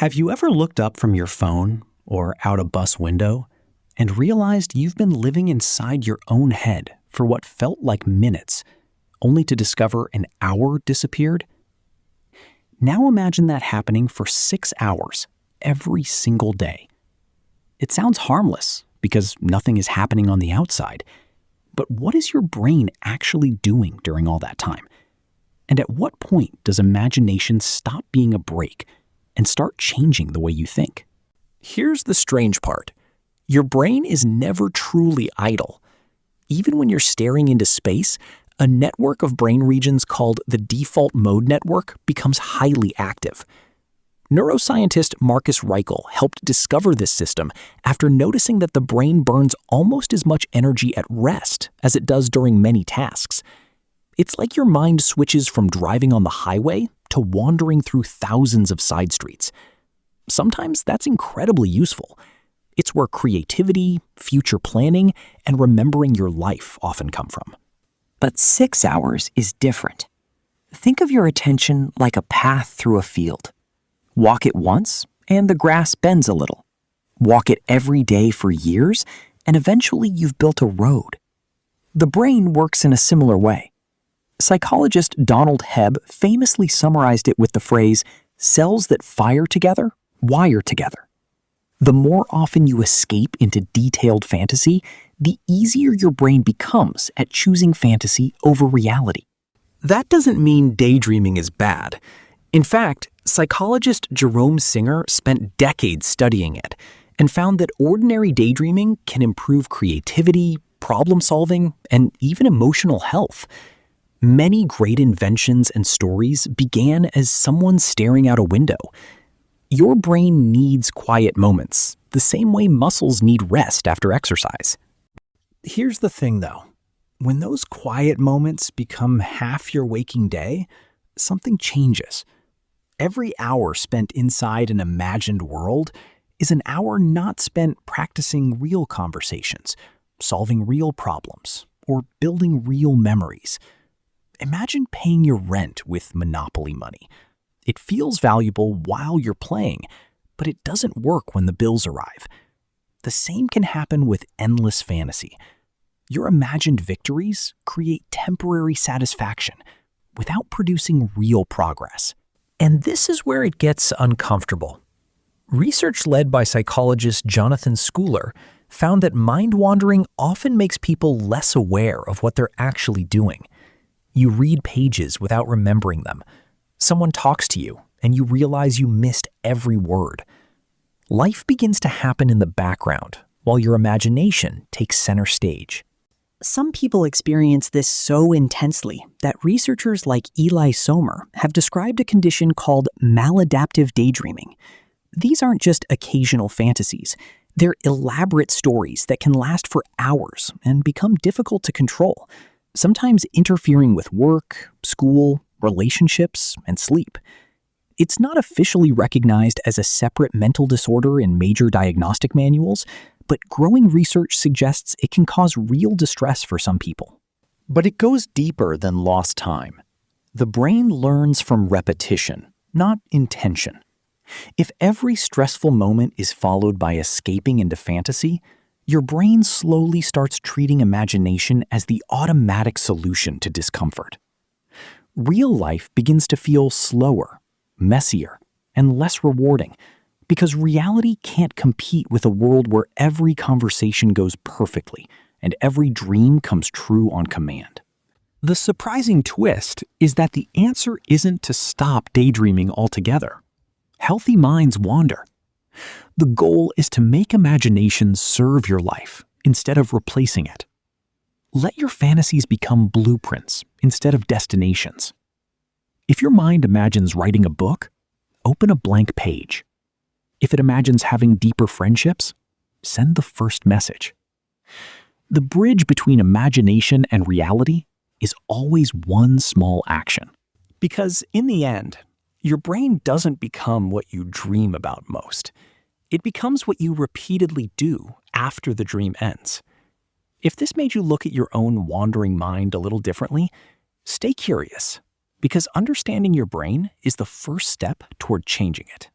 Have you ever looked up from your phone or out a bus window and realized you've been living inside your own head for what felt like minutes, only to discover an hour disappeared? Now imagine that happening for 6 hours every single day. It sounds harmless because nothing is happening on the outside. But what is your brain actually doing during all that time? And at what point does imagination stop being a break and start changing the way you think? Here's the strange part. Your brain is never truly idle. Even when you're staring into space, a network of brain regions called the default mode network becomes highly active. Neuroscientist Marcus Reichel helped discover this system after noticing that the brain burns almost as much energy at rest as it does during many tasks. It's like your mind switches from driving on the highway to wandering through thousands of side streets. Sometimes that's incredibly useful. It's where creativity, future planning, and remembering your life often come from. But 6 hours is different. Think of your attention like a path through a field. Walk it once, and the grass bends a little. Walk it every day for years, and eventually you've built a road. The brain works in a similar way. Psychologist Donald Hebb famously summarized it with the phrase, "Cells that fire together, wire together." The more often you escape into detailed fantasy, the easier your brain becomes at choosing fantasy over reality. That doesn't mean daydreaming is bad. In fact, psychologist Jerome Singer spent decades studying it and found that ordinary daydreaming can improve creativity, problem solving, and even emotional health. Many great inventions and stories began as someone staring out a window. Your brain needs quiet moments, the same way muscles need rest after exercise. Here's the thing, though. When those quiet moments become half your waking day, something changes. Every hour spent inside an imagined world is an hour not spent practicing real conversations, solving real problems, or building real memories. Imagine paying your rent with Monopoly money. It feels valuable while you're playing, but it doesn't work when the bills arrive. The same can happen with endless fantasy. Your imagined victories create temporary satisfaction without producing real progress. And this is where it gets uncomfortable. Research led by psychologist Jonathan Schooler found that mind-wandering often makes people less aware of what they're actually doing. You read pages without remembering them. Someone talks to you, and you realize you missed every word. Life begins to happen in the background, while your imagination takes center stage. Some people experience this so intensely that researchers like Eli Sommer have described a condition called maladaptive daydreaming. These aren't just occasional fantasies. They're elaborate stories that can last for hours and become difficult to control, sometimes interfering with work, school, relationships, and sleep. It's not officially recognized as a separate mental disorder in major diagnostic manuals, but growing research suggests it can cause real distress for some people. But it goes deeper than lost time. The brain learns from repetition, not intention. If every stressful moment is followed by escaping into fantasy, your brain slowly starts treating imagination as the automatic solution to discomfort. Real life begins to feel slower, messier, and less rewarding because reality can't compete with a world where every conversation goes perfectly and every dream comes true on command. The surprising twist is that the answer isn't to stop daydreaming altogether. Healthy minds wander. The goal is to make imagination serve your life instead of replacing it. Let your fantasies become blueprints instead of destinations. If your mind imagines writing a book, open a blank page. If it imagines having deeper friendships, send the first message. The bridge between imagination and reality is always one small action. Because in the end, your brain doesn't become what you dream about most. It becomes what you repeatedly do after the dream ends. If this made you look at your own wandering mind a little differently, stay curious, because understanding your brain is the first step toward changing it.